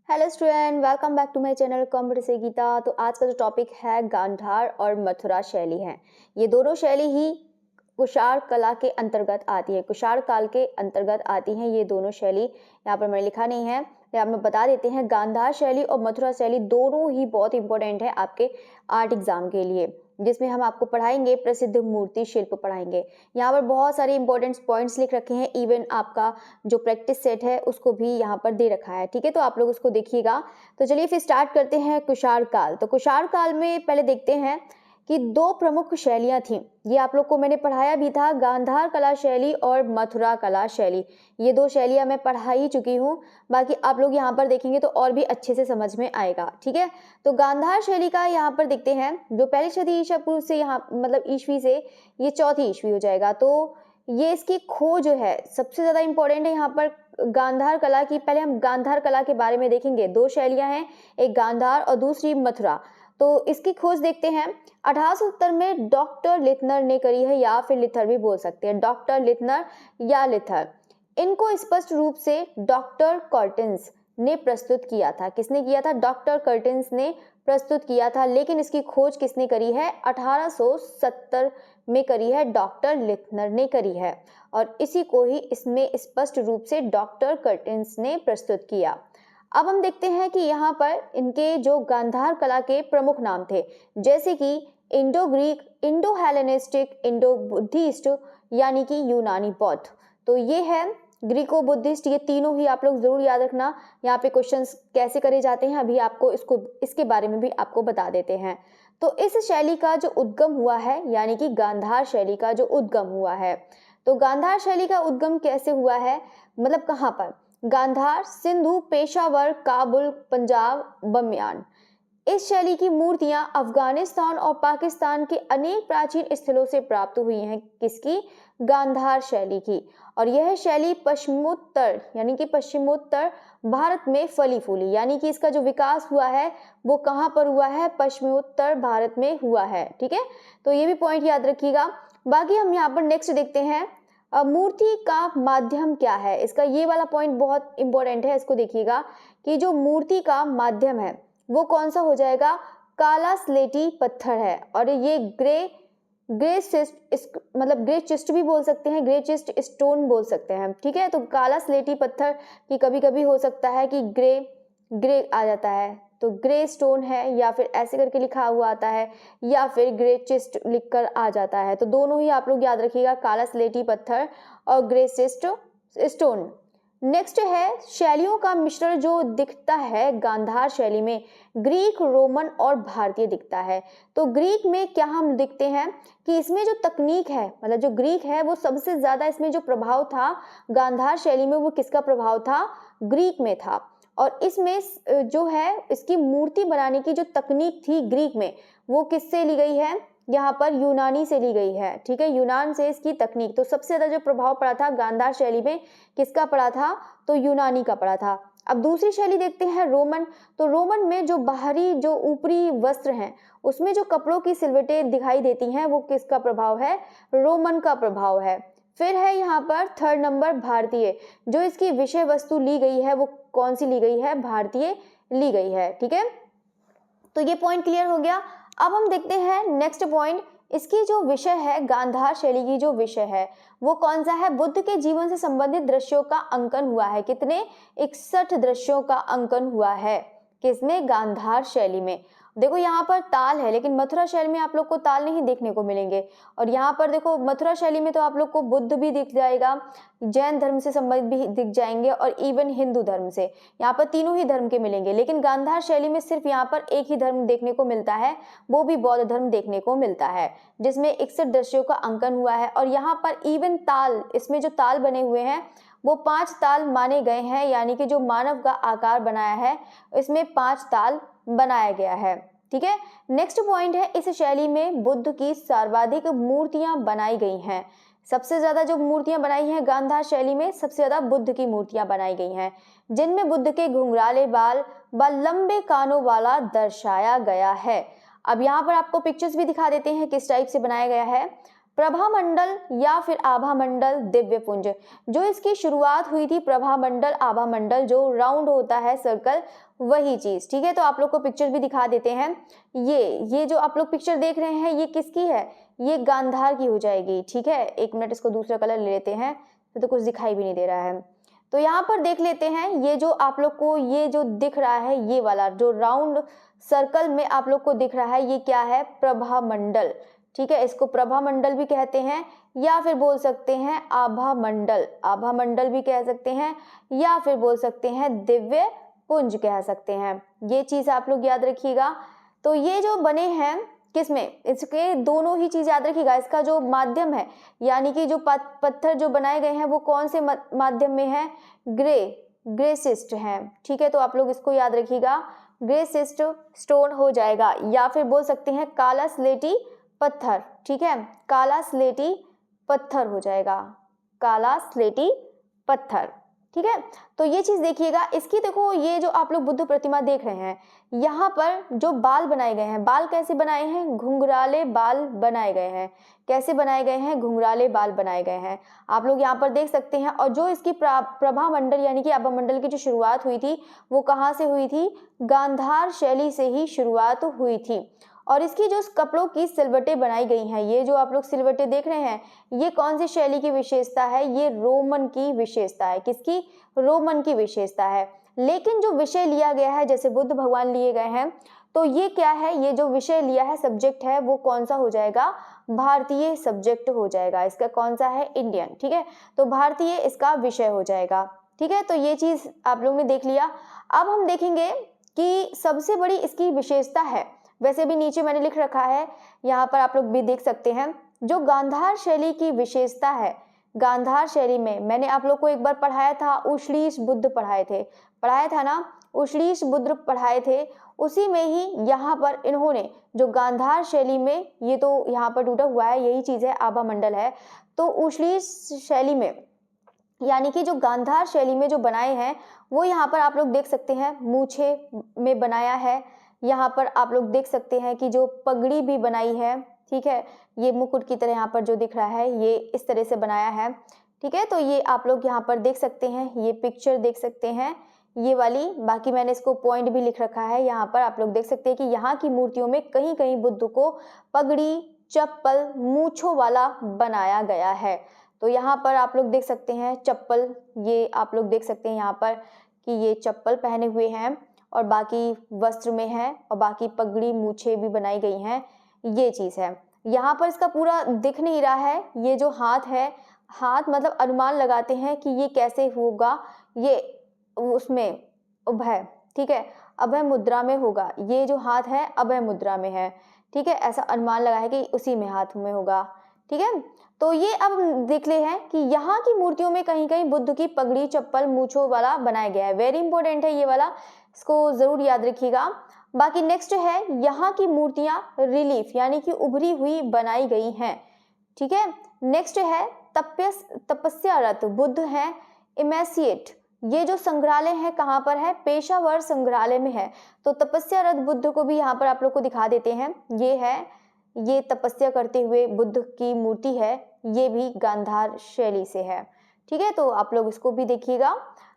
Hello student, welcome back to my channel computer से गीता। तो आज का जो टॉपिक है गांधार और मथुरा शैली है। ये दोनों शैली ही कुषाण कला के अंतर्गत आती है, कुषाण काल के अंतर्गत आती हैं ये दोनों शैली। यहाँ पर मैंने लिखा नहीं है, ये आप बता देते हैं। गांधार शैली और मथुरा शैली दोनों ही बहुत इंपॉर्टेंट है आपके आर्ट एग्जाम के लिए, जिसमें हम आपको पढ़ाएंगे प्रसिद्ध मूर्ति शिल्प पढ़ाएंगे। यहाँ पर बहुत सारे इंपॉर्टेंट पॉइंट्स लिख रखे हैं, इवन आपका जो प्रैक्टिस सेट है उसको भी यहाँ पर दे रखा है। ठीक है, तो आप लोग उसको देखिएगा। तो चलिए फिर स्टार्ट करते हैं कुषाण काल। तो कुषाण काल में पहले देखते हैं कि दो प्रमुख शैलियां थीं। ये आप लोग को मैंने पढ़ाया भी था, गांधार कला शैली और मथुरा कला शैली। ये दो शैलियां मैं पढ़ा ही चुकी हूँ, बाकी आप लोग यहाँ पर देखेंगे तो और भी अच्छे से समझ में आएगा। ठीक है, तो गांधार शैली का यहाँ पर देखते हैं, जो पहली सदी ईसा पूर्व से यहाँ मतलब ईस्वी से ये चौथी ईस्वी हो जाएगा। तो ये इसकी खोज जो है सबसे ज्यादा इंपॉर्टेंट है यहाँ पर गांधार कला की। पहले हम गांधार कला के बारे में देखेंगे। दो शैलियां हैं, एक गांधार और दूसरी मथुरा। तो इसकी खोज देखते हैं। 1870 में डॉक्टर लिथनर ने करी है, या फिर लिथर भी बोल सकते हैं, डॉक्टर लिथनर या लिथर। इनको स्पष्ट रूप से डॉक्टर कर्टिन्स ने प्रस्तुत किया था। किसने किया था? डॉक्टर कर्टिन्स ने प्रस्तुत किया था। लेकिन इसकी खोज किसने करी है? 1870 में करी है, डॉक्टर लिथनर ने करी है। और इसी को ही इसमें स्पष्ट रूप से डॉक्टर कर्टिन्स ने प्रस्तुत किया। अब हम देखते हैं कि यहाँ पर इनके जो गांधार कला के प्रमुख नाम थे, जैसे कि Indo Greek, Indo Hellenistic, Indo Buddhist यानी कि यूनानी बौद्ध। तो ये है ग्रीको बुद्धिस्ट, ये तीनों ही आप लोग जरूर याद रखना। यहाँ पे क्वेश्चंस कैसे करे जाते हैं अभी आपको इसके बारे में भी आपको बता देते हैं। तो इस शैली का जो उद्गम हुआ है, यानी कि गांधार शैली का जो उद्गम हुआ है, तो गांधार शैली का उद्गम कैसे हुआ है, मतलब कहाँ पर? गांधार, सिंधु, पेशावर, काबुल, पंजाब, बमियान। इस शैली की मूर्तियां अफगानिस्तान और पाकिस्तान के अनेक प्राचीन स्थलों से प्राप्त हुई हैं। किसकी? गांधार शैली की। और यह शैली पश्चिमोत्तर यानी कि पश्चिमोत्तर भारत में फली फूली, यानी कि इसका जो विकास हुआ है वो कहाँ पर हुआ है? पश्चिमोत्तर भारत में हुआ है। ठीक है, तो ये भी पॉइंट याद रखिएगा। बाकी हम यहाँ पर नेक्स्ट देखते हैं, मूर्ति का माध्यम क्या है। इसका ये वाला पॉइंट बहुत इंपॉर्टेंट है, इसको देखिएगा कि जो मूर्ति का माध्यम है वो कौन सा हो जाएगा? काला स्लेटी पत्थर है। और ये ग्रे चिस्ट मतलब ग्रे चिस्ट भी बोल सकते हैं, ग्रे चिस्ट स्टोन बोल सकते हैं। ठीक है, तो काला स्लेटी पत्थर की कभी कभी हो सकता है कि ग्रे आ जाता है, तो ग्रे स्टोन है, या फिर ऐसे करके लिखा हुआ आता है, या फिर ग्रे चिस्ट लिखकर आ जाता है। तो दोनों ही आप लोग याद रखिएगा, काला स्लेटी पत्थर और ग्रे चिस्ट स्टोन। नेक्स्ट है शैलियों का मिश्रण जो दिखता है गांधार शैली में, ग्रीक, रोमन और भारतीय दिखता है। तो ग्रीक में क्या हम देखते हैं कि इसमें जो तकनीक है, मतलब जो ग्रीक है, वो सबसे ज्यादा इसमें जो प्रभाव था गांधार शैली में, वो किसका प्रभाव था? ग्रीक में था। और इसमें जो है इसकी मूर्ति बनाने की जो तकनीक थी ग्रीक में, वो किससे ली गई है? यहाँ पर यूनानी से ली गई है। ठीक है, यूनान से इसकी तकनीक। तो सबसे ज्यादा जो प्रभाव पड़ा था गांधार शैली में, किसका पड़ा था? तो यूनानी का पड़ा था। अब दूसरी शैली देखते हैं, रोमन। तो रोमन में जो बाहरी जो ऊपरी वस्त्र हैं, उसमें जो कपड़ों की सिलवटें दिखाई देती हैं, वो किसका प्रभाव है? रोमन का प्रभाव है। फिर है यहाँ पर थर्ड नंबर भारतीय। जो इसकी विषय वस्तु ली गई है वो कौन सी ली गई है? भारतीय ली गई है। ठीक है, तो ये पॉइंट क्लियर हो गया। अब हम देखते हैं नेक्स्ट पॉइंट। इसकी जो विषय है, गांधार शैली की जो विषय है वो कौन सा है? बुद्ध के जीवन से संबंधित दृश्यों का अंकन हुआ है। कितने? 61 दृश्यों का अंकन हुआ है। किसमें? गांधार शैली में। देखो यहाँ पर ताल है, लेकिन मथुरा शैली में आप लोग को ताल नहीं देखने को मिलेंगे। और यहाँ पर देखो मथुरा शैली में तो आप लोग को बुद्ध भी दिख जाएगा, जैन धर्म से संबंधित भी दिख जाएंगे, और इवन हिंदू धर्म से। यहाँ पर तीनों ही धर्म के मिलेंगे। लेकिन गांधार शैली में सिर्फ यहाँ पर एक ही धर्म देखने को मिलता है, वो भी बौद्ध धर्म देखने को मिलता है, जिसमें 61 दृश्यों का अंकन हुआ है। और यहाँ पर इवन ताल, इसमें जो ताल बने हुए हैं वो 5 ताल माने गए हैं, यानी कि जो मानव का आकार बनाया है इसमें 5 ताल बनाया गया है। ठीक है, नेक्स्ट पॉइंट है, इस शैली में बुद्ध की सर्वाधिक मूर्तियां बनाई गई हैं। सबसे ज्यादा जो मूर्तियां बनाई हैं गांधार शैली में, सबसे ज्यादा बुद्ध की मूर्तियां बनाई गई हैं, जिनमें बुद्ध के घुंघराले बाल व लंबे कानों वाला दर्शाया गया है। अब यहाँ पर आपको पिक्चर्स भी दिखा देते हैं किस टाइप से बनाया गया है। प्रभामंडल या फिर आभामंडल, दिव्यपुंज। जो इसकी शुरुआत हुई थी प्रभामंडल आभामंडल, जो राउंड होता है सर्कल, वही चीज। ठीक है, तो आप लोग को पिक्चर भी दिखा देते हैं। ये जो आप लोग पिक्चर देख रहे हैं ये किसकी है, ये गांधार की हो जाएगी। ठीक है, एक मिनट इसको दूसरा कलर ले लेते हैं, तो कुछ दिखाई भी नहीं दे रहा है। तो यहाँ पर देख लेते हैं, ये जो आप लोग को ये जो दिख रहा है, ये वाला जो राउंड सर्कल में आप लोग को दिख रहा है, ये क्या है, प्रभामंडल। ठीक है, इसको प्रभामंडल भी कहते हैं या फिर बोल सकते हैं आभामंडल, आभामंडल भी कह सकते हैं या फिर बोल सकते हैं दिव्य पुंज कह सकते हैं। ये चीज आप लोग याद रखिएगा। तो ये जो बने हैं किसमें, इसके दोनों ही चीज याद रखिएगा। इसका जो माध्यम है यानी कि जो पत्थर जो बनाए गए हैं वो कौन से माध्यम में है, ग्रेसिस्ट है। ठीक है, तो आप लोग इसको याद रखिएगा, ग्रेसिस्ट स्टोन हो जाएगा या फिर बोल सकते हैं काला स्लेटी पत्थर। ठीक है, काला स्लेटी पत्थर हो जाएगा, काला स्लेटी पत्थर। ठीक है, तो ये चीज देखिएगा। इसकी देखो, ये जो आप लोग बुद्ध प्रतिमा देख रहे हैं, यहाँ पर जो बाल बनाए गए हैं, बाल कैसे बनाए हैं, घुंघराले बाल बनाए गए हैं। कैसे बनाए गए हैं, घुंघराले बाल बनाए गए हैं, आप लोग यहाँ पर देख सकते हैं। और जो इसकी प्रभामंडल यानी कि आभामंडल की जो शुरुआत हुई थी वो कहाँ से हुई थी, गांधार शैली से ही शुरुआत हुई थी। और इसकी जो कपड़ों की सिलवटें बनाई गई हैं, ये जो आप लोग सिलवटें देख रहे हैं, ये कौन सी शैली की विशेषता है, ये रोमन की विशेषता है। किसकी, रोमन की विशेषता है। लेकिन जो विषय लिया गया है, जैसे बुद्ध भगवान लिए गए हैं, तो ये क्या है, ये जो विषय लिया है, सब्जेक्ट है, वो कौन सा हो जाएगा, भारतीय सब्जेक्ट हो जाएगा। इसका कौन सा है, इंडियन। ठीक है, तो भारतीय इसका विषय हो जाएगा। ठीक है, तो ये चीज आप लोग ने देख लिया। अब हम देखेंगे कि सबसे बड़ी इसकी विशेषता है, वैसे भी नीचे मैंने लिख रखा है, यहाँ पर आप लोग भी देख सकते हैं। जो गांधार शैली की विशेषता है, गांधार शैली में मैंने आप लोग को एक बार पढ़ाया था, उश्लीष बुद्ध पढ़ाया था ना, उश्लीष बुद्ध पढ़ाए थे। उसी में ही यहाँ पर इन्होंने जो गांधार शैली में, ये तो यहाँ पर टूटा हुआ है, यही चीज है, आभामंडल है। तो उश्लीष शैली में यानी कि जो गांधार शैली में जो बनाए हैं, वो यहाँ पर आप लोग देख सकते हैं, मूछे में बनाया है। यहाँ पर आप लोग देख सकते हैं कि जो पगड़ी भी बनाई है। ठीक है, ये मुकुट की तरह यहाँ पर जो दिख रहा है, ये इस तरह से बनाया है। ठीक है, तो ये आप लोग यहाँ पर देख सकते हैं, ये पिक्चर देख सकते हैं, ये वाली। बाकी मैंने इसको पॉइंट भी लिख रखा है। यहाँ पर आप लोग देख सकते हैं कि यहाँ की मूर्तियों में कहीं कहीं बुद्ध को पगड़ी, चप्पल, मूछों वाला बनाया गया है। तो यहाँ पर आप लोग देख सकते हैं चप्पल, ये आप लोग देख सकते हैं यहाँ पर कि ये चप्पल पहने हुए हैं और बाकी वस्त्र में है, और बाकी पगड़ी, मूछें भी बनाई गई हैं। ये चीज है। यहाँ पर इसका पूरा दिख नहीं रहा है, ये जो हाथ है, हाथ मतलब अनुमान लगाते हैं कि ये कैसे होगा, ये उसमें उभय, ठीक है, अभय मुद्रा में होगा। ये जो हाथ है अभय मुद्रा में है। ठीक है, ऐसा अनुमान लगा है कि उसी में हाथ में होगा। ठीक है, तो ये अब देख ले हैं कि यहाँ की मूर्तियों में कहीं कहीं बुद्ध की पगड़ी, चप्पल, मूछों वाला बनाया गया है। वेरी इंपॉर्टेंट है ये वाला, इसको जरूर याद रखिएगा। बाकी नेक्स्ट है, यहाँ की मूर्तियां रिलीफ यानी कि उभरी हुई बनाई गई हैं। ठीक है, नेक्स्ट है तपस्यारत बुद्ध हैं, इमेसिएट। ये जो संग्रहालय है कहाँ पर है, पेशावर संग्रहालय में है। तो तपस्यारत बुद्ध को भी यहाँ पर आप लोग को दिखा देते हैं। ये है, ये तपस्या करते हुए बुद्ध की मूर्ति है, ये भी गांधार शैली से है। ठीक है, तो आप लोग इसको भी देखिएगा।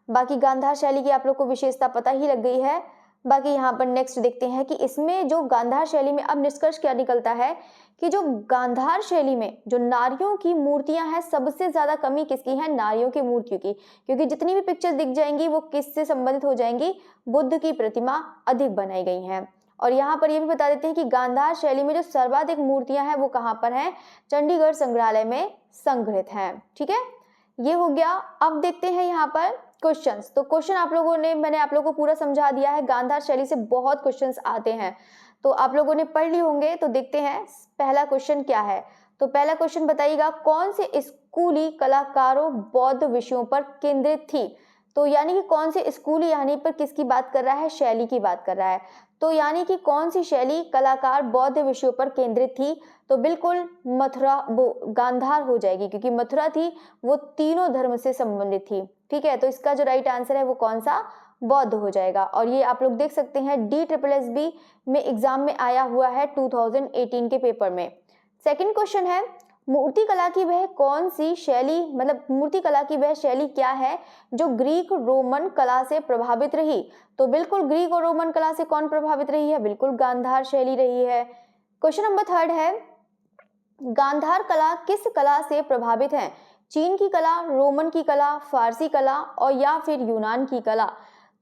बाकी गांधार शैली की आप लोग को विशेषता पता ही लग गई है। बाकी यहाँ पर नेक्स्ट देखते हैं कि इसमें जो गांधार शैली में अब निष्कर्ष क्या निकलता है कि जो गांधार शैली में जो नारियों की मूर्तियां हैं, सबसे ज्यादा कमी किसकी है, नारियों की मूर्तियों की। क्योंकि जितनी भी पिक्चर्स दिख जाएंगी वो किससे संबंधित हो जाएंगी, बुद्ध की प्रतिमा अधिक बनाई गई हैं। और यहाँ पर ये भी बता देते हैं कि गांधार शैली में जो सर्वाधिक मूर्तियां हैं वो कहाँ पर हैं, चंडीगढ़ संग्रहालय में संग्रहित हैं। ठीक है, ये हो गया। अब देखते हैं यहाँ पर क्वेश्चंस। तो क्वेश्चन आप लोगों ने, मैंने आप लोगों को पूरा समझा दिया है। गांधार शैली से बहुत क्वेश्चंस आते हैं, तो आप लोगों ने पढ़ ली होंगे। तो देखते हैं पहला क्वेश्चन क्या है। तो पहला क्वेश्चन बताइएगा, कौन से स्कूली कलाकारों बौद्ध विषयों पर केंद्रित थी। तो यानी कि कौन से स्कूली, यानी पर किसकी बात कर रहा है, शैली की बात कर रहा है। तो यानी कि कौन सी शैली, कलाकार बौद्ध विषयों पर केंद्रित थी। तो बिल्कुल मथुरा, वो गांधार हो जाएगी, क्योंकि मथुरा थी वो तीनों धर्म से संबंधित थी। ठीक है, तो इसका जो राइट आंसर है वो कौन सा, बौद्ध हो जाएगा। और ये आप लोग देख सकते हैं DSSB में एग्जाम में आया हुआ है 2018 के पेपर में। सेकंड क्वेश्चन है, मूर्ति कला की वह कौन सी शैली, मतलब मूर्ति कला की वह शैली क्या है जो ग्रीक रोमन कला से प्रभावित रही? तो बिल्कुल ग्रीक और रोमन कला से कौन प्रभावित रही है? बिल्कुल गांधार शैली रही है। क्वेश्चन नंबर 3 है, गांधार कला किस कला से प्रभावित है? चीन की कला, रोमन की कला, फारसी कला और या फिर यूनान की कला?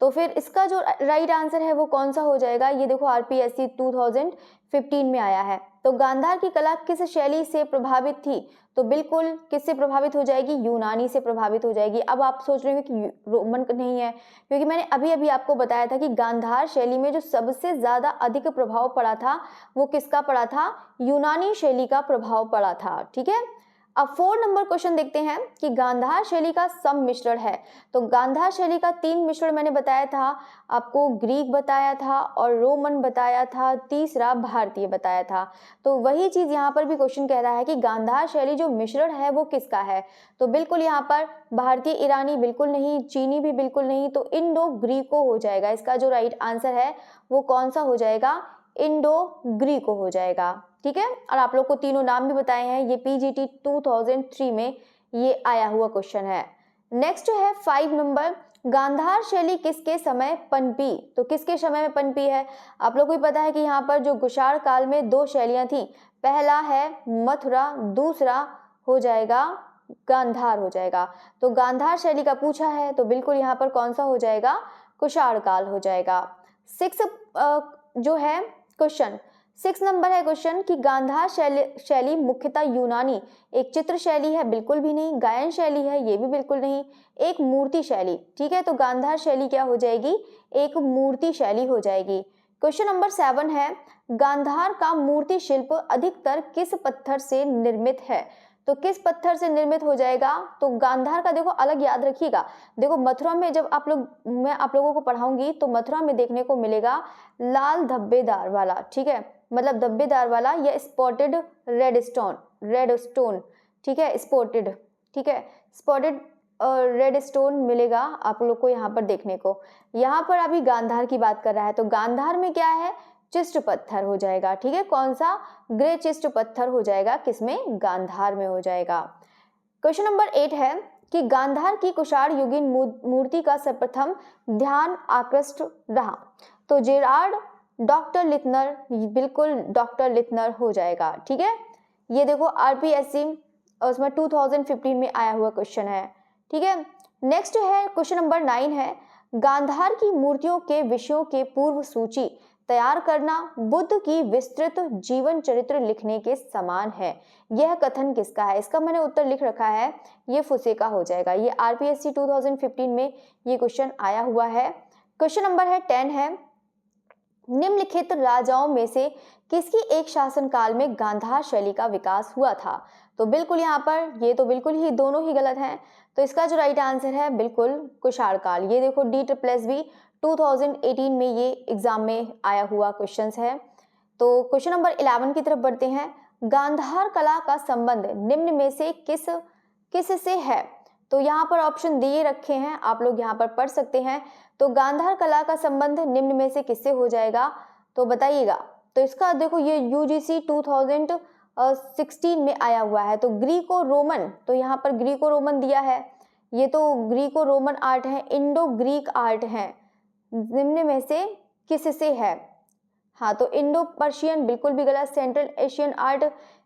तो फिर इसका जो राइट आंसर है वो कौन सा हो जाएगा? ये देखो आरपीएससी 2015 में आया है। तो गांधार की कला किस शैली से प्रभावित थी? तो बिल्कुल किससे प्रभावित हो जाएगी? यूनानी से प्रभावित हो जाएगी। अब आप सोच रहे हो कि रोमन नहीं है, क्योंकि मैंने अभी अभी आपको बताया था कि गांधार शैली में जो सबसे ज्यादा अधिक प्रभाव पड़ा था वो किसका पड़ा था? यूनानी शैली का प्रभाव पड़ा था। ठीक है, अब 4 नंबर क्वेश्चन देखते हैं कि गांधार शैली का सम्मिश्रण है। तो गांधार शैली का 3 मिश्रण मैंने बताया था आपको, ग्रीक बताया था और रोमन बताया था, तीसरा भारतीय बताया था। तो वही चीज यहाँ पर भी क्वेश्चन कह रहा है कि गांधार शैली जो मिश्रण है वो किसका है? तो बिल्कुल यहाँ पर भारतीय ईरानी बिल्कुल नहीं, चीनी भी बिल्कुल नहीं, तो इंडो ग्रीको हो जाएगा। इसका जो राइट आंसर है वो कौन सा हो जाएगा? इंडो ग्रीको हो जाएगा। ठीक है, और आप लोग को तीनों नाम भी बताए हैं, ये पीजीटी 2003 में ये आया हुआ क्वेश्चन है। नेक्स्ट है 5 नंबर, गांधार शैली किसके समय पनपी? तो किसके समय में पनपी है? आप लोग को भी पता है कि यहाँ पर जो कुषाण काल में 2 शैलियां थी, पहला है मथुरा, दूसरा हो जाएगा गांधार हो जाएगा। तो गांधार शैली का पूछा है तो बिल्कुल यहाँ पर कौन सा हो जाएगा? कुषाण काल हो जाएगा। 6 जो है क्वेश्चन, 6 नंबर है क्वेश्चन कि गांधार शैली मुख्यतः यूनानी एक चित्र शैली है? बिल्कुल भी नहीं। गायन शैली है? ये भी बिल्कुल नहीं। एक मूर्ति शैली। ठीक है, तो गांधार शैली क्या हो जाएगी? एक मूर्ति शैली हो जाएगी। क्वेश्चन नंबर 7 है, गांधार का मूर्ति शिल्प अधिकतर किस पत्थर से निर्मित है? तो किस पत्थर से निर्मित हो जाएगा? तो गांधार का देखो अलग याद रखिएगा, देखो मथुरा में जब मैं आप लोगों को पढ़ाऊंगी तो मथुरा में देखने को मिलेगा लाल धब्बेदार वाला, ठीक है, मतलब धब्बेदार वाला या स्पॉटेड रेड स्टोन, ठीक है, स्पॉटेड, ठीक है, स्पॉटेड रेड स्टोन मिलेगा आप लोग को यहाँ पर देखने को। यहाँ पर अभी गांधार की बात कर रहा है, तो गांधार में क्या है? चिस्ट पत्थर हो जाएगा। ठीक है, कौन सा? ग्रे चिस्ट पत्थर हो जाएगा, किसमें? गांधार में हो जाएगा। क्वेश्चन नंबर 8 है कि गांधार की कुषाण युगीन मूर्ति का सर्वप्रथम ध्यान आकृष्ट रहा? तो जेरार्ड, डॉक्टर लिथनर, बिल्कुल डॉक्टर लिथनर हो जाएगा। ठीक है, ये देखो आरपीएससी उसमें 2015 में आया हुआ क्वेश्चन है। ठीक है, नेक्स्ट है क्वेश्चन नंबर 9 है, गांधार की मूर्तियों के विषयों के पूर्व सूची तैयार करना बुद्ध की विस्तृत जीवन चरित्र लिखने के समान है। यह कथन किसका है? इसका मैंने उत्तर लिख रखा है, ये फुसे का हो जाएगा। ये आरपीएससी 2015 में ये क्वेश्चन आया हुआ है। क्वेश्चन नंबर है 10 है, निम्नलिखित राजाओं में से किसकी एक शासन काल में गांधार शैली का विकास हुआ था? तो बिल्कुल यहाँ पर ये तो बिल्कुल ही दोनों ही गलत हैं, तो इसका जो राइट आंसर है बिल्कुल कुषाण काल। ये देखो DSSB 2018 में ये एग्जाम में आया हुआ क्वेश्चंस है। तो क्वेश्चन नंबर 11 की तरफ बढ़ते हैं, गांधार कला का संबंध निम्न में से किस से है? तो यहाँ पर ऑप्शन दिए रखे हैं, आप लोग यहाँ पर पढ़ सकते हैं। तो गांधार कला का संबंध निम्न में से किससे हो जाएगा? तो बताइएगा। तो इसका देखो ये यूजीसी 2016 में आया हुआ है, तो ग्रीको रोमन, तो यहाँ पर ग्रीको रोमन दिया है, ये तो ग्रीको रोमन आर्ट है, इंडो ग्रीक आर्ट है, निम्न में से किससे है? हाँ, तो इंडो पर्शियन बिल्कुल भी गलत, सेंट्रल एशियन आर्ट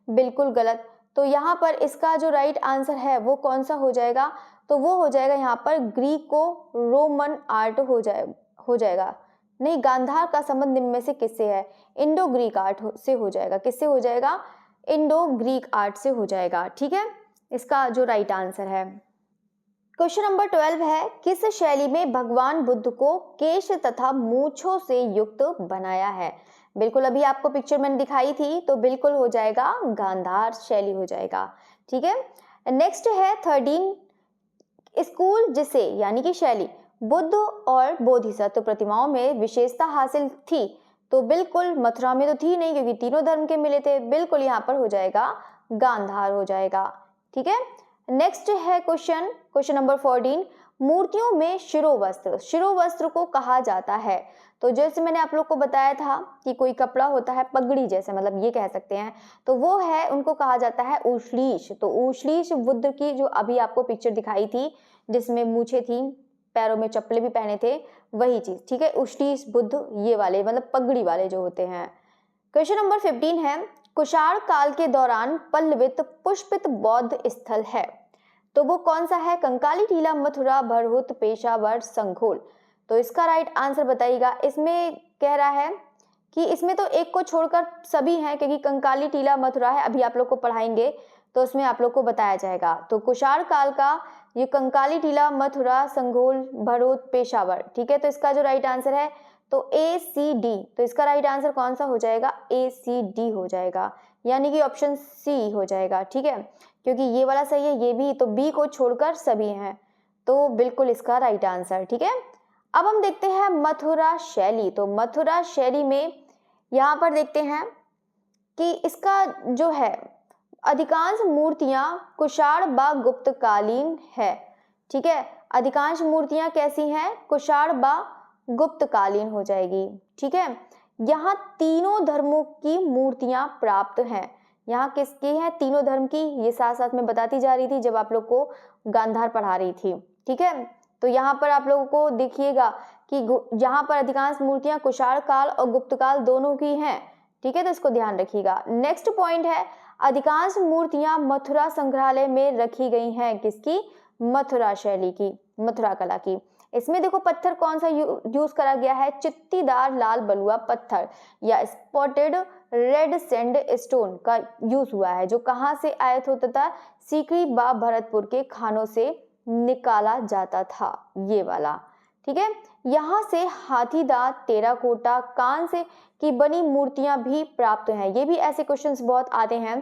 बिल्कुल गलत। तो यहाँ पर इसका जो राइट आंसर है वो कौन सा हो जाएगा? तो वो हो जाएगा यहाँ पर ग्रीको रोमन आर्ट हो जाएगा। नहीं, गांधार का संबंध निम्न में से किससे है? इंडो ग्रीक आर्ट से हो जाएगा। किससे हो जाएगा? इंडो ग्रीक आर्ट से हो जाएगा। ठीक है, इसका जो राइट आंसर है। क्वेश्चन नंबर 12 है, किस शैली में भगवान बुद्ध को केश तथा मूंछों से युक्त बनाया है? बिल्कुल अभी आपको पिक्चर मैंने दिखाई थी, तो बिल्कुल हो जाएगा गांधार शैली हो जाएगा। ठीक है, नेक्स्ट है 13, स्कूल जिसे यानी कि शैली बुद्ध और बोधिसत्व प्रतिमाओं में विशेषता हासिल थी? तो बिल्कुल मथुरा में तो थी नहीं, क्योंकि तीनों धर्म के मिले थे, बिल्कुल यहाँ पर हो जाएगा गांधार हो जाएगा। ठीक है, नेक्स्ट है क्वेश्चन नंबर 14, मूर्तियों में शिरोवस्त्र को कहा जाता है। तो जैसे मैंने आप लोग को बताया था कि कोई कपड़ा होता है पगड़ी जैसे, मतलब ये कह सकते हैं, तो वो है, उनको कहा जाता है ऊश्लीष। तो ऊश्लीष बुद्ध की जो अभी आपको पिक्चर दिखाई थी जिसमें मूछें थी, पैरों में चप्पलें भी पहने थे, वही चीज, ठीक है। ऊश्लीष बुद्ध ये वाले, मतलब पगड़ी वाले जो होते हैं। क्वेश्चन नंबर 15 है, कुषाण काल के दौरान पल्लवित पुष्पित बौद्ध स्थल है, तो वो कौन सा है? कंकाली टीला, मथुरा, भरहुत, पेशावर, संघोल। तो इसका राइट आंसर बताइएगा। इसमें कह रहा है कि इसमें तो एक को छोड़कर सभी हैं, क्योंकि कंकाली टीला मथुरा है, अभी आप लोग को पढ़ाएंगे तो उसमें आप लोग को बताया जाएगा। तो कुषाण काल का ये कंकाली टीला, मथुरा, संघोल, भरहुत, पेशावर, ठीक है। तो इसका जो राइट आंसर है तो ACD, तो इसका राइट आंसर कौन सा हो जाएगा? ACD हो जाएगा, यानी कि ऑप्शन C हो जाएगा, ठीक है, क्योंकि ये वाला सही है, ये भी, तो B को छोड़कर सभी हैं, तो बिल्कुल इसका राइट आंसर, ठीक है। अब हम देखते हैं मथुरा शैली। तो मथुरा शैली में यहाँ पर देखते हैं कि इसका जो है अधिकांश मूर्तियां कुषाण व गुप्तकालीन है, ठीक है। अधिकांश मूर्तियां कैसी हैं? कुषाण व गुप्तकालीन हो जाएगी, ठीक है। यहाँ तीनों धर्मों की मूर्तियां प्राप्त हैं। यहाँ किसकी है? तीनों धर्म की। ये साथ साथ में बताती जा रही थी जब आप लोग को गांधार पढ़ा रही थी, ठीक है। तो यहाँ पर आप लोगों को देखिएगा कि यहाँ पर अधिकांश मूर्तियां कुषाण काल और गुप्त काल दोनों की हैं, ठीक है, तो इसको ध्यान रखिएगा। नेक्स्ट पॉइंट है, अधिकांश मूर्तियां मथुरा संग्रहालय में रखी गई हैं। किसकी? मथुरा शैली की, मथुरा कला की। इसमें देखो पत्थर कौन सा यूज करा गया है? चित्तीदार लाल बलुआ पत्थर या स्पॉटेड रेड सैंड स्टोन का यूज हुआ है, जो कहाँ से आया था? तथा सीकरी व भरतपुर के खानों से निकाला जाता था, ये वाला, ठीक है। यहाँ से हाथी दांत, टेराकोटा, कांस की बनी मूर्तियां भी प्राप्त हैं। ये भी ऐसे क्वेश्चंस बहुत आते हैं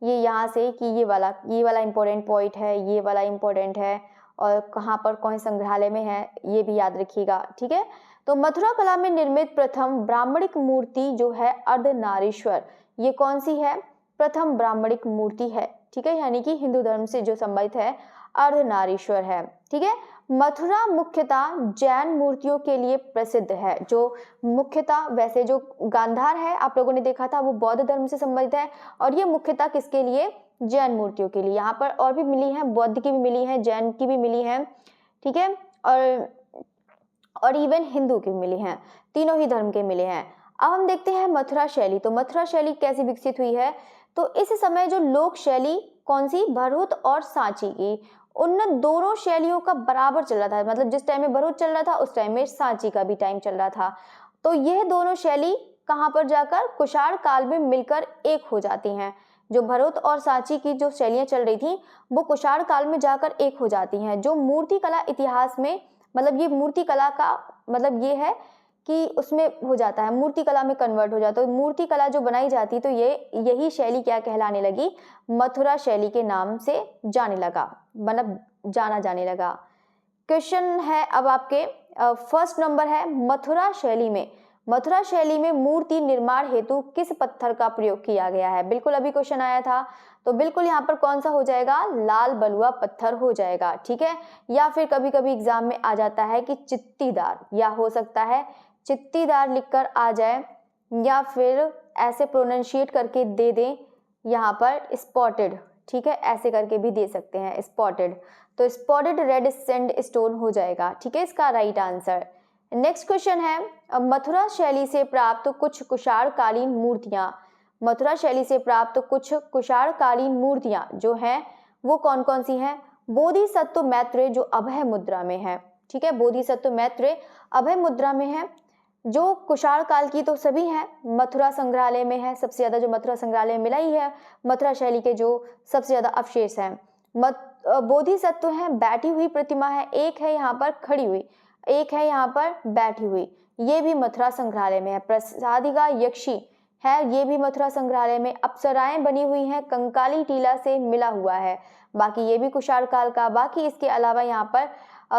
ये यहाँ से कि ये वाला इंपॉर्टेंट पॉइंट है, ये वाला इंपॉर्टेंट है, और कहाँ पर कौन संग्रहालय में है ये भी याद रखिएगा, ठीक है। तो मथुरा कला में निर्मित प्रथम ब्राह्मणिक मूर्ति जो है अर्धनारीश्वर, ये कौन सी है? प्रथम ब्राह्मणिक मूर्ति है, ठीक है, यानी कि हिंदू धर्म से जो संबंधित है, अर्धनारीश्वर है, ठीक है। मथुरा मुख्यतः जैन मूर्तियों के लिए प्रसिद्ध है। जो मुख्यतः, वैसे जो गांधार है आप लोगों ने देखा था वो बौद्ध धर्म से संबंधित है, और ये मुख्यतः किसके लिए? जैन मूर्तियों के लिए। यहाँ पर और भी मिली है, बौद्ध की भी मिली है, जैन की भी मिली है, ठीक है, और इवन हिंदू की भी मिली है, तीनों ही धर्म के मिले हैं। अब हम देखते हैं मथुरा शैली। तो मथुरा शैली कैसे विकसित हुई है? तो इस समय जो लोक शैली कौन सी? भरहुत और सांची की, उन दोनों शैलियों का बराबर चल रहा था, मतलब जिस टाइम में भरहुत चल रहा था उस टाइम में सांची का भी टाइम चल रहा था। तो यह दोनों शैली कहाँ पर जाकर? कुषाण काल में मिलकर एक हो जाती हैं। जो भरहुत और सांची की जो शैलियां चल रही थी वो कुषाण काल में जाकर एक हो जाती हैं। जो मूर्ति कला इतिहास में, मतलब ये मूर्ति कला का मतलब ये है कि उसमें हो जाता है, मूर्ति कला में कन्वर्ट हो जाता है। तो मूर्ति कला जो बनाई जाती तो यही शैली क्या कहलाने लगी? मथुरा शैली के नाम से जाने लगा, मतलब जाना जाने लगा। क्वेश्चन है अब आपके फर्स्ट नंबर है, मथुरा शैली में मूर्ति निर्माण हेतु किस पत्थर का प्रयोग किया गया है? बिल्कुल अभी क्वेश्चन आया था, तो बिल्कुल यहाँ पर कौन सा हो जाएगा? लाल बलुआ पत्थर हो जाएगा, ठीक है। या फिर कभी कभी एग्जाम में आ जाता है कि चित्तीदार, या हो सकता है चित्तीदार लिखकर आ जाए, या फिर ऐसे प्रोनाउंशिएट करके दे दें यहाँ पर स्पॉटेड, ठीक है, ऐसे करके भी दे सकते हैं स्पॉटेड। तो स्पॉटेड रेड सैंड स्टोन हो जाएगा, ठीक है, इसका राइट आंसर। नेक्स्ट क्वेश्चन है, मथुरा शैली से प्राप्त कुछ कुषाणकालीन मूर्तियां, मथुरा शैली से प्राप्त कुछ कुषाणकालीन मूर्तियां जो हैं वो कौन कौन सी हैं? बोधिसत्व मैत्रेय जो अभय मुद्रा में है, ठीक है, बोधिसत्व मैत्रेय अभय मुद्रा में है। जो कुषाण काल की तो सभी हैं, मथुरा संग्रहालय में है, सबसे ज्यादा जो मथुरा संग्रहालय में मिला ही है, मथुरा शैली के जो सबसे ज्यादा अवशेष हैं। बोधिसत्व है, बैठी हुई प्रतिमा है, एक है यहाँ पर खड़ी हुई, एक है यहाँ पर बैठी हुई, ये भी मथुरा संग्रहालय में है। प्रसादिका यक्षी है, ये भी मथुरा संग्रहालय में। अप्सराएं बनी हुई हैं, कंकाली टीला से मिला हुआ है, बाकी ये भी कुषाण काल का। बाकी इसके अलावा यहाँ पर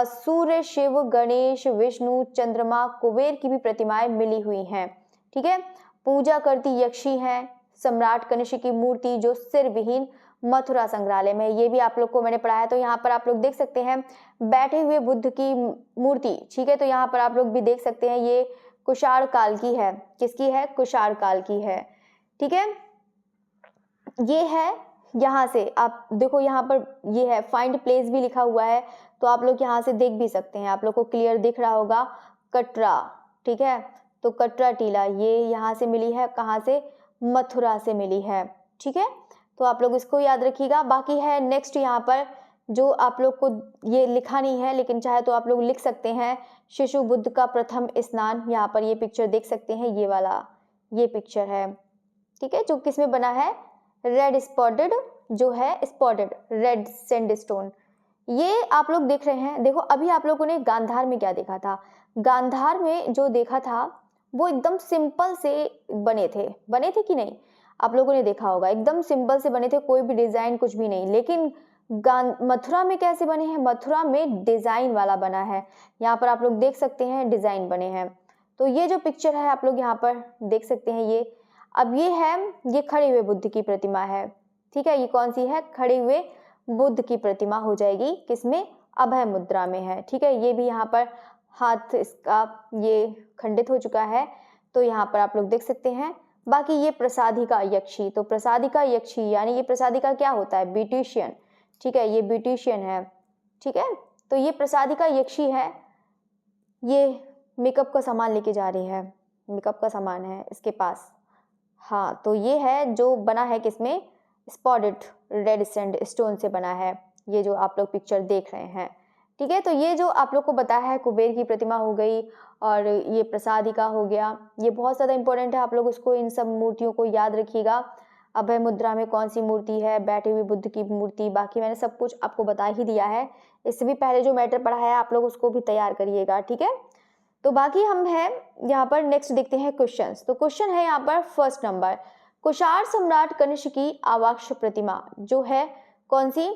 सूर्य, शिव, गणेश, विष्णु, चंद्रमा, कुबेर की भी प्रतिमाएं मिली हुई हैं, ठीक है। पूजा करती यक्षी हैं, सम्राट कनिष्क की मूर्ति जो सिर विहीन मथुरा संग्रहालय में। ये भी आप लोग को मैंने पढ़ाया। तो यहाँ पर आप लोग देख सकते हैं बैठे हुए बुद्ध की मूर्ति, ठीक है। तो यहाँ पर आप लोग भी देख सकते हैं ये कुषाण काल की है। किसकी है? कुषाण काल की है, ठीक है। ये है, यहाँ से आप देखो, यहाँ पर ये है, फाइंड प्लेस भी लिखा हुआ है, तो आप लोग यहाँ से देख भी सकते हैं। आप लोग को क्लियर दिख रहा होगा, कटरा, ठीक है। तो कटरा टीला ये यहाँ से मिली है, कहाँ से? मथुरा से मिली है, ठीक है। तो आप लोग इसको याद रखिएगा। बाकी है नेक्स्ट यहाँ पर जो आप लोग को ये लिखा नहीं है, लेकिन चाहे तो आप लोग लिख सकते हैं, शिशु बुद्ध का प्रथम स्नान। यहाँ पर ये पिक्चर देख सकते हैं, ये वाला ये पिक्चर है, ठीक है, जो किसमें बना है? रेड स्पॉटेड, जो है स्पॉटेड रेड सैंडस्टोन। ये आप लोग देख रहे हैं। देखो अभी आप लोगों ने गांधार में क्या देखा था? गांधार में जो देखा था वो एकदम सिंपल से बने थे कि नहीं? आप लोगों ने देखा होगा, एकदम सिंपल से बने थे, कोई भी डिजाइन कुछ भी नहीं। लेकिन मथुरा में कैसे बने हैं? मथुरा में डिजाइन वाला बना है। यहाँ पर आप लोग देख सकते हैं डिजाइन बने हैं। तो ये जो पिक्चर है आप लोग यहाँ पर देख सकते हैं, ये अब ये है, ये खड़े हुए बुद्ध की प्रतिमा है, ठीक है। ये कौन सी है? खड़े हुए बुद्ध की प्रतिमा हो जाएगी, किसमें? अभय मुद्रा में है, ठीक है। ये भी यहाँ पर हाथ इसका ये खंडित हो चुका है, तो यहाँ पर आप लोग देख सकते हैं। बाकी ये प्रसादिका यक्षी, तो प्रसादिका यक्षी यानी ये प्रसादिका क्या होता है? ब्यूटिशियन, ठीक है, ये ब्यूटिशियन है, ठीक है। तो ये प्रसादिका यक्षी है, ये मेकअप का सामान लेके जा रही है, मेकअप का सामान है इसके पास। हाँ, तो ये है जो बना है किसमें? स्पॉटेड रेड सैंड स्टोन से बना है, ये जो आप लोग पिक्चर देख रहे हैं, ठीक है। तो ये जो आप लोग को बताया है, कुबेर की प्रतिमा हो गई और ये प्रसादिका हो गया, ये बहुत ज़्यादा इंपॉर्टेंट है। आप लोग उसको, इन सब मूर्तियों को याद रखिएगा। अभय मुद्रा में कौन सी मूर्ति है? बैठे हुए बुद्ध की मूर्ति। बाकी मैंने सब कुछ आपको बता ही दिया है। इससे भी पहले जो मैटर पढ़ा है आप लोग उसको भी तैयार करिएगा, ठीक है। तो बाकी हम हैं यहाँ पर नेक्स्ट देखते हैं क्वेश्चंस। तो क्वेश्चन है यहाँ पर फर्स्ट नंबर, कुषाण सम्राट कनिष्क की आवाक्ष प्रतिमा जो है कौन सी,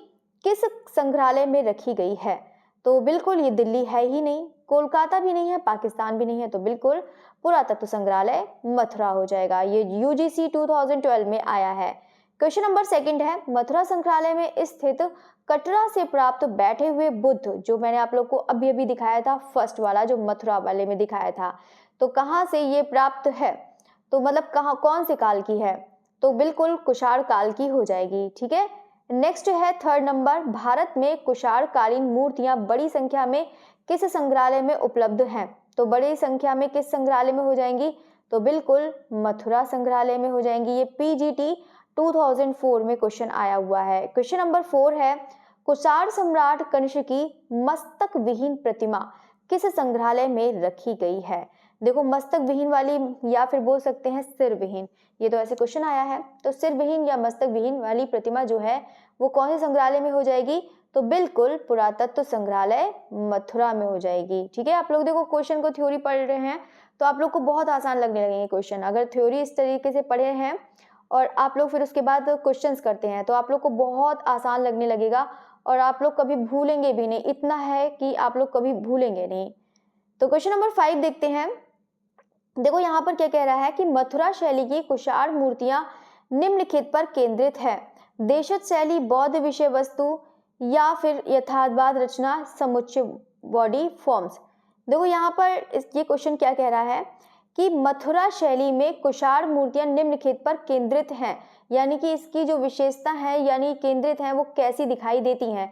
किस संग्रहालय में रखी गई है? तो बिल्कुल ये दिल्ली है ही नहीं, कोलकाता भी नहीं है, पाकिस्तान भी नहीं है, तो बिल्कुल पुरातत्व संग्रहालय मथुरा हो जाएगा। ये यूजीसी 2012 में आया है। क्वेश्चन नंबर सेकंड है, मथुरा संग्रहालय में स्थित कटरा से प्राप्त बैठे हुए बुद्ध, जो मैंने आप लोग को अभी अभी दिखाया था, फर्स्ट वाला जो मथुरा वाले में दिखाया था, तो कहाँ से ये प्राप्त है? तो मतलब कहाँ, कौन से काल की है? तो बिल्कुल कुषाण काल की हो जाएगी, ठीक है। नेक्स्ट है थर्ड नंबर, भारत में कुषाण कालीन मूर्तियां बड़ी संख्या में किस संग्रहालय में उपलब्ध हैं? तो बड़ी संख्या में किस संग्रहालय में हो जाएंगी? तो बिल्कुल मथुरा संग्रहालय में हो जाएंगी। ये पीजीटी 2004 में क्वेश्चन आया हुआ है। क्वेश्चन नंबर 4 है, कुषाण सम्राट कनिष्क की मस्तक विहीन प्रतिमा किस संग्रहालय में रखी गई है? देखो मस्तक विहीन वाली, या फिर बोल सकते हैं सिर विहीन, ये तो ऐसे क्वेश्चन आया है। तो सिर विहीन या मस्तक विहीन वाली प्रतिमा जो है वो कौन से संग्रहालय में हो जाएगी? तो बिल्कुल पुरातत्व संग्रहालय मथुरा में हो जाएगी, ठीक है। आप लोग देखो क्वेश्चन को थ्योरी पढ़ रहे हैं तो आप लोग को बहुत आसान लगने लगेंगे क्वेश्चन। अगर थ्योरी इस तरीके से पढ़े हैं और आप लोग फिर उसके बाद क्वेश्चंस करते हैं तो आप लोग को बहुत आसान लगने लगेगा और आप लोग कभी भूलेंगे भी नहीं। इतना है कि आप लोग कभी भूलेंगे नहीं। तो क्वेश्चन नंबर 5 देखते हैं। देखो यहाँ पर क्या कह रहा है कि मथुरा शैली की कुषाण मूर्तियां निम्नलिखित पर केंद्रित है, देशज शैली, बौद्ध विषय वस्तु या फिर यथार्थवाद रचना, समुच्चय बॉडी फॉर्म्स। देखो यहाँ पर ये क्वेश्चन क्या कह रहा है कि मथुरा शैली में कुषाण मूर्तियां निम्नलिखित पर केंद्रित हैं, यानी कि इसकी जो विशेषता है यानी केंद्रित है वो कैसी दिखाई देती हैं।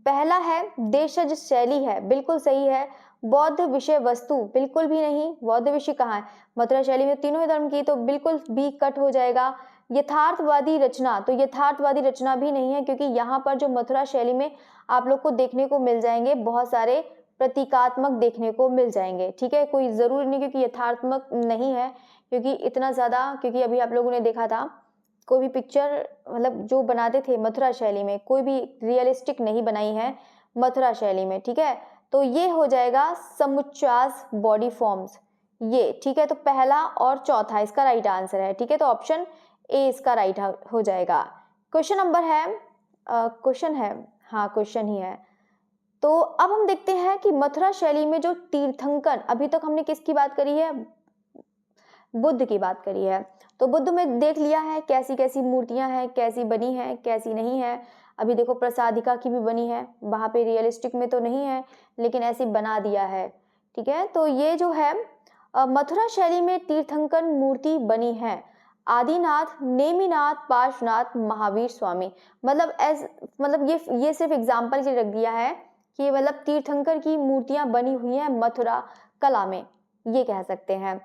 पहला है देशज शैली है, बिल्कुल सही है। बौद्ध विषय वस्तु, बिल्कुल भी नहीं, बौद्ध विषय कहाँ है? मथुरा शैली में तीनों ही धर्म की, तो बिल्कुल भी कट हो जाएगा। यथार्थवादी रचना, तो यथार्थवादी रचना भी नहीं है, क्योंकि यहाँ पर जो मथुरा शैली में आप लोग को देखने को मिल जाएंगे बहुत सारे प्रतीकात्मक देखने को मिल जाएंगे, ठीक है। कोई जरूरी नहीं क्योंकि यथार्थमक नहीं है, क्योंकि इतना ज्यादा, क्योंकि अभी आप लोगों ने देखा था कोई भी पिक्चर मतलब जो बनाते थे मथुरा शैली में, कोई भी रियलिस्टिक नहीं बनाई है मथुरा शैली में, ठीक है। तो ये हो जाएगा समुच्चय बॉडी फॉर्म्स, ये, ठीक है। तो पहला और चौथा इसका राइट आंसर है, ठीक है। तो ऑप्शन ए इसका राइट हो जाएगा। क्वेश्चन नंबर है, क्वेश्चन है, हाँ क्वेश्चन ही है। तो अब हम देखते हैं कि मथुरा शैली में जो तीर्थंकन, अभी तक हमने किसकी बात करी है? बुद्ध की बात करी है। तो बुद्ध में देख लिया है कैसी कैसी मूर्तियां हैं, कैसी बनी हैं, कैसी नहीं है। अभी देखो प्रसादिका की भी बनी है, वहाँ पे रियलिस्टिक में तो नहीं है लेकिन ऐसी बना दिया है। ठीक है, तो ये जो है मथुरा शैली में तीर्थंकर मूर्ति बनी है। आदिनाथ, नेमिनाथ, पार्श्वनाथ, महावीर स्वामी। मतलब ये सिर्फ एग्जाम्पल के लिए रख दिया है कि मतलब तीर्थंकर की मूर्तियां बनी हुई हैं मथुरा कला में, ये कह सकते हैं।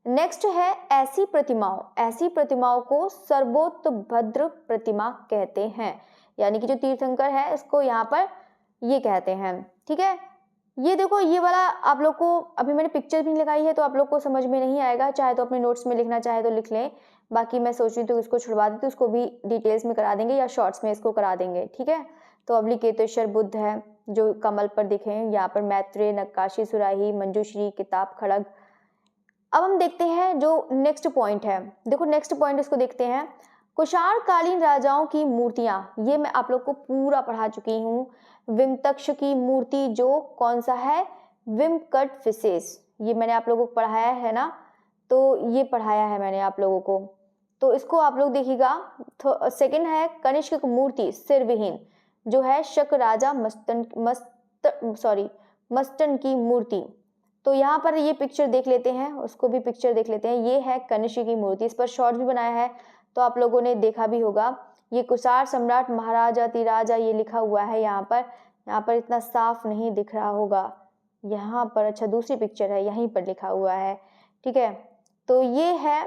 नेक्स्ट है ऐसी प्रतिमाओं को सर्वोत्तभद्र प्रतिमा कहते हैं। यानी कि जो तीर्थंकर है इसको यहाँ पर ये कहते हैं। ठीक है, ये देखो ये वाला आप लोग को अभी मैंने पिक्चर भी लगाई है तो आप लोग को समझ में नहीं आएगा, चाहे तो अपने नोट्स में लिखना चाहे तो लिख लें। बाकी मैं सोच रही हूँ तो इसको छुड़वा देती, उसको भी डिटेल्स में करा देंगे या शॉर्ट्स में इसको करा देंगे। ठीक है, तो अवलिकेतेश्वर बुद्ध है जो कमल पर दिखे, यहाँ पर मैत्रेय, नक्काशी सुराही, मंजूश्री, किताब खड़ग। अब हम देखते हैं जो नेक्स्ट पॉइंट है, देखो नेक्स्ट पॉइंट इसको देखते हैं। कुषाण कालीन राजाओं की मूर्तियां, ये मैं आप लोग को पूरा पढ़ा चुकी हूँ। विमतक्ष की मूर्ति जो कौन सा है, विमकटफिसेस, ये मैंने आप लोगों को पढ़ाया है ना, तो ये पढ़ाया है मैंने आप लोगों को, तो इसको आप लोग देखिएगा। सेकंड है कनिष्क मूर्ति सिरविहीन, जो है शक राजा मस्तन की मूर्ति। तो यहाँ पर ये पिक्चर देख लेते हैं, उसको भी पिक्चर देख लेते हैं। ये है कनिष्क की मूर्ति, इस पर शॉर्ट भी बनाया है तो आप लोगों ने देखा भी होगा। ये कुषाण सम्राट महाराजा तिराजा ये लिखा हुआ है यहाँ पर इतना साफ नहीं दिख रहा होगा यहाँ पर। अच्छा दूसरी पिक्चर है, यहीं पर लिखा हुआ है। ठीक है, तो ये है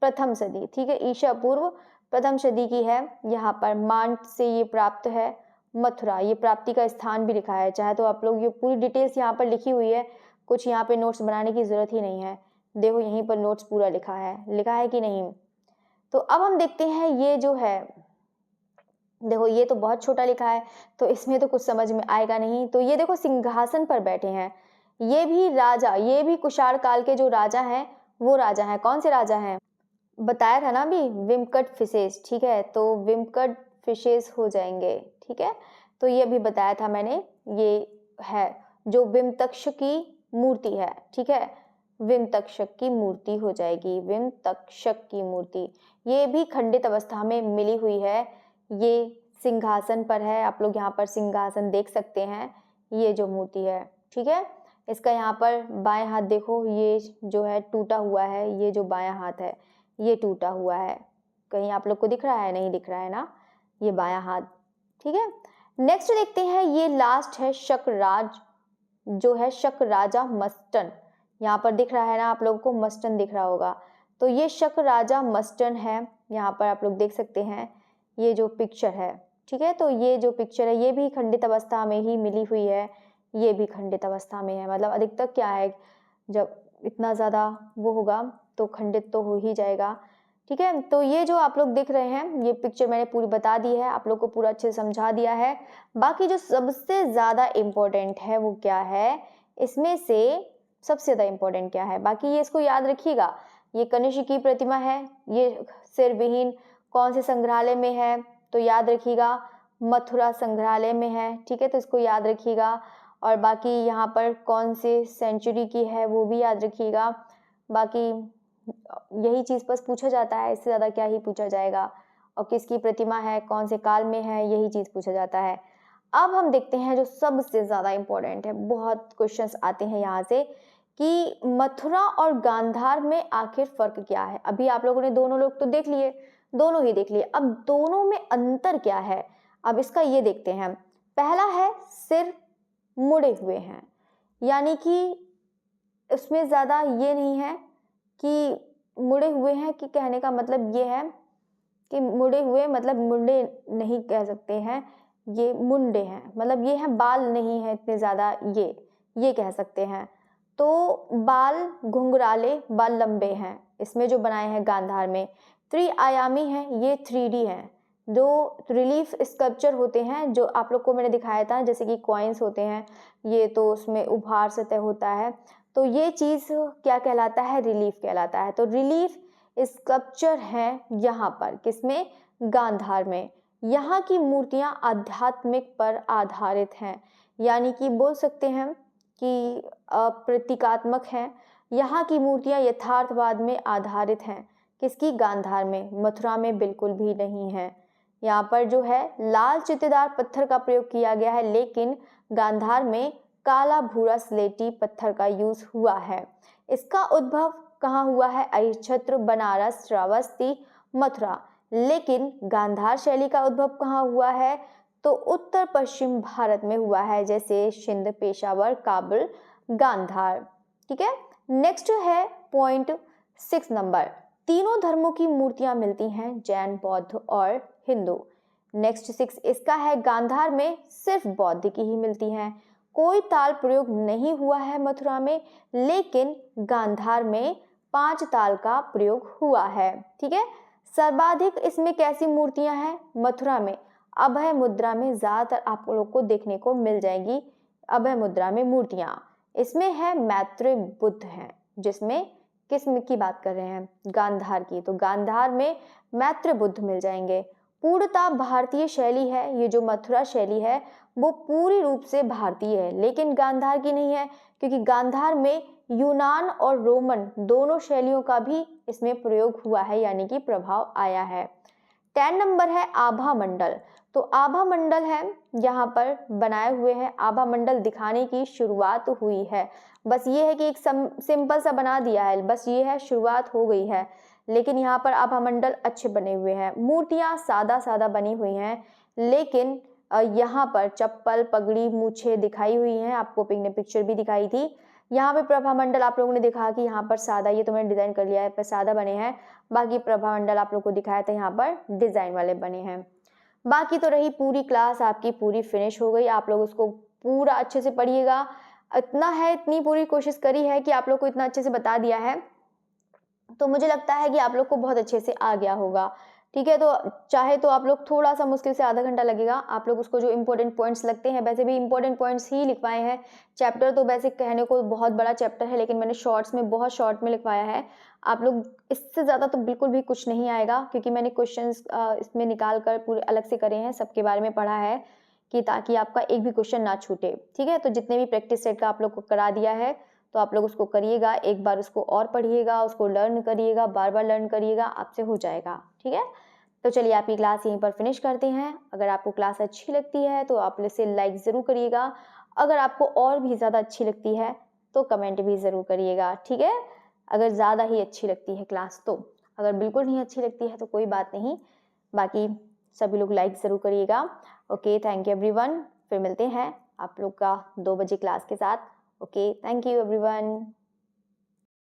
प्रथम सदी। ठीक है, ईसा पूर्व प्रथम सदी की है। यहाँ पर मांड से ये प्राप्त है मथुरा, ये प्राप्ति का स्थान भी लिखा है। चाहे तो आप लोग ये पूरी डिटेल्स यहाँ पर लिखी हुई है, कुछ यहाँ पे नोट्स बनाने की जरूरत ही नहीं है। देखो यहीं पर नोट्स पूरा लिखा है कि नहीं। तो अब हम देखते हैं ये जो है, देखो ये तो बहुत छोटा लिखा है तो इसमें तो कुछ समझ में आएगा नहीं। तो ये देखो सिंहासन पर बैठे हैं, ये भी राजा, ये भी कुषाण काल के जो राजा हैं वो राजा हैं। कौन से राजा हैं बताया था ना अभी, विमकटफिसेस। ठीक है, तो विमकटफिसेस हो जाएंगे। ठीक है, तो ये भी बताया था मैंने, ये है जो विमतक्ष की मूर्ति है। ठीक है, विमतक्षक की मूर्ति हो जाएगी, विमतक्षक की मूर्ति। ये भी खंडित अवस्था में मिली हुई है, ये सिंहासन पर है। आप लोग यहाँ पर सिंहासन देख सकते हैं, ये जो मूर्ति है। ठीक है, इसका यहाँ पर बाएं हाथ देखो, ये जो है टूटा हुआ है, ये जो बायां हाथ है ये टूटा हुआ है। कहीं आप लोग को दिख रहा है, नहीं दिख रहा है ना, ये बायां हाथ। ठीक है, नेक्स्ट देखते हैं, ये लास्ट है शकराज, जो है शक राजा मस्टन। यहाँ पर दिख रहा है ना आप लोगों को, मस्टन दिख रहा होगा, तो ये शक राजा मस्टन है। यहाँ पर आप लोग देख सकते हैं ये जो पिक्चर है। ठीक है, तो ये जो पिक्चर है ये भी खंडित अवस्था में ही मिली हुई है, ये भी खंडित अवस्था में है। मतलब अधिकतर क्या है, जब इतना ज़्यादा वो होगा तो खंडित तो हो ही जाएगा। ठीक है, तो ये जो आप लोग देख रहे हैं ये पिक्चर मैंने पूरी बता दी है, आप लोग को पूरा अच्छे से समझा दिया है। बाकी जो सबसे ज़्यादा इम्पोर्टेंट है वो क्या है, इसमें से सबसे ज़्यादा इम्पोर्टेंट क्या है, बाकी ये इसको याद रखिएगा। ये कनिष्क की प्रतिमा है, ये सिरविहीन कौन से संग्रहालय में है, तो याद रखिएगा मथुरा संग्रहालय में है। ठीक है, तो इसको याद रखिएगा। और बाकी यहाँ पर कौन से सेंचुरी की है वो भी याद रखिएगा। बाकी यही चीज़ बस पूछा जाता है, इससे ज़्यादा क्या ही पूछा जाएगा। और किसकी प्रतिमा है, कौन से काल में है, यही चीज़ पूछा जाता है। अब हम देखते हैं जो सबसे ज़्यादा इम्पोर्टेंट है, बहुत क्वेश्चंस आते हैं यहाँ से कि मथुरा और गांधार में आखिर फ़र्क क्या है। अभी आप लोगों ने दोनों लोग तो देख लिए, दोनों ही देख लिए, अब दोनों में अंतर क्या है, अब इसका ये देखते हैं। पहला है सिर मुड़े हुए हैं, यानी कि उसमें ज़्यादा ये नहीं है कि मुड़े हुए हैं, कि कहने का मतलब ये है कि मुड़े हुए मतलब मुंडे नहीं कह सकते हैं, ये मुंडे हैं, मतलब ये हैं बाल नहीं है इतने ज़्यादा, ये कह सकते हैं। तो बाल घुंघराले, बाल लंबे हैं इसमें जो बनाए हैं गांधार में। त्रिआयामी है, ये 3D हैं। जो रिलीफ स्कल्पचर होते हैं जो आप लोग को मैंने दिखाया था, जैसे कि कॉइन्स होते हैं, ये तो उसमें उभार सतह होता है, तो ये चीज़ क्या कहलाता है, रिलीफ कहलाता है। तो रिलीफ स्कल्पचर है यहाँ पर, किसमें, गांधार में। यहाँ की मूर्तियाँ आध्यात्मिक पर आधारित हैं, यानी कि बोल सकते हैं कि प्रतीकात्मक हैं। यहाँ की मूर्तियाँ यथार्थवाद में आधारित हैं। किसकी? गांधार में। मथुरा में बिल्कुल भी नहीं है। यहाँ पर जो है लाल चित्तेदार पत्थर का प्रयोग किया गया है, लेकिन गांधार में काला भूरा स्लेटी पत्थर का यूज हुआ है। इसका उद्भव कहाँ हुआ है? अहिच्छत्र, बनारस, श्रावस्ती, मथुरा। लेकिन गांधार शैली का उद्भव कहाँ हुआ है? तो उत्तर पश्चिम भारत में हुआ है, जैसे सिंध, पेशावर, काबुल, गांधार। ठीक है। नेक्स्ट है पॉइंट 6 नंबर, तीनों धर्मों की मूर्तियां मिलती हैं, जैन, बौद्ध और हिंदू। नेक्स्ट 6 इसका है, गांधार में सिर्फ बौद्ध की ही मिलती हैं। कोई ताल प्रयोग नहीं हुआ है मथुरा में, लेकिन गांधार में 5 ताल का प्रयोग हुआ है। ठीक है। सर्वाधिक इसमें कैसी मूर्तियां हैं? मथुरा में अभय मुद्रा में ज्यादातर आप लोग को देखने को मिल जाएगी अभय मुद्रा में मूर्तियां। इसमें है मैत्रेय बुद्ध हैं, जिसमें किस्म की बात कर रहे हैं? गांधार की। तो गांधार में मैत्रेय बुद्ध मिल जाएंगे। पूर्णतः भारतीय शैली है। ये जो मथुरा शैली है वो पूरी रूप से भारतीय है, लेकिन गांधार की नहीं है, क्योंकि गांधार में यूनान और रोमन दोनों शैलियों का भी इसमें प्रयोग हुआ है, यानी कि प्रभाव आया है। 10 नंबर है आभा मंडल। तो आभा मंडल है, यहाँ पर बनाए हुए हैं। आभा मंडल दिखाने की शुरुआत हुई है, बस ये है कि एक सिंपल सा बना दिया है, बस ये है शुरुआत हो गई है, लेकिन यहाँ पर आभा मंडल अच्छे बने हुए हैं। मूर्तियाँ सादा सादा बनी हुई हैं, लेकिन यहाँ पर चप्पल, पगड़ी, मूछें दिखाई हुई हैं। आपको पिंक ने पिक्चर भी दिखाई थी। यहाँ पे प्रभा मंडल आप लोगों ने देखा कि यहाँ पर सादा, ये तो मैंने डिजाइन कर लिया है, पर सादा बने हैं। बाकी प्रभा मंडल आप लोग को दिखाया था, यहाँ पर डिजाइन वाले बने हैं। बाकी तो रही पूरी क्लास आपकी पूरी फिनिश हो गई। आप लोग उसको पूरा अच्छे से पढ़िएगा। इतना है, इतनी पूरी कोशिश करी है कि आप लोग को इतना अच्छे से बता दिया है, तो मुझे लगता है कि आप लोग को बहुत अच्छे से आ गया होगा। ठीक है। तो चाहे तो आप लोग थोड़ा सा मुश्किल से आधा घंटा लगेगा, आप लोग उसको जो इंपॉर्टेंट पॉइंट्स लगते हैं, वैसे भी इंपॉर्टेंट पॉइंट्स ही लिखवाए हैं। चैप्टर तो वैसे कहने को बहुत बड़ा चैप्टर है, लेकिन मैंने शॉर्ट्स में, बहुत शॉर्ट में लिखवाया है। आप लोग इससे ज़्यादा तो बिल्कुल भी कुछ नहीं आएगा, क्योंकि मैंने क्वेश्चंस इसमें निकाल कर पूरे अलग से करे हैं, सबके बारे में पढ़ा है, कि ताकि आपका एक भी क्वेश्चन ना छूटे। ठीक है। तो जितने भी प्रैक्टिस सेट का आप लोग को करा दिया है, तो आप लोग उसको करिएगा, एक बार उसको और पढ़िएगा, उसको लर्न करिएगा, बार बार लर्न करिएगा, आपसे हो जाएगा। ठीक है। तो चलिए आपकी क्लास यहीं पर फिनिश करते हैं। अगर आपको क्लास अच्छी लगती है तो आप इसे लाइक ज़रूर करिएगा। अगर आपको और भी ज़्यादा अच्छी लगती है तो कमेंट भी ज़रूर करिएगा। ठीक है। अगर ज़्यादा ही अच्छी लगती है क्लास तो, अगर बिल्कुल नहीं अच्छी लगती है तो कोई बात नहीं, बाकी सभी लोग लाइक ज़रूर करिएगा। Okay, thank you everyone. फिर मिलते हैं आप लोग का 2 बजे क्लास के साथ। Okay, thank you everyone.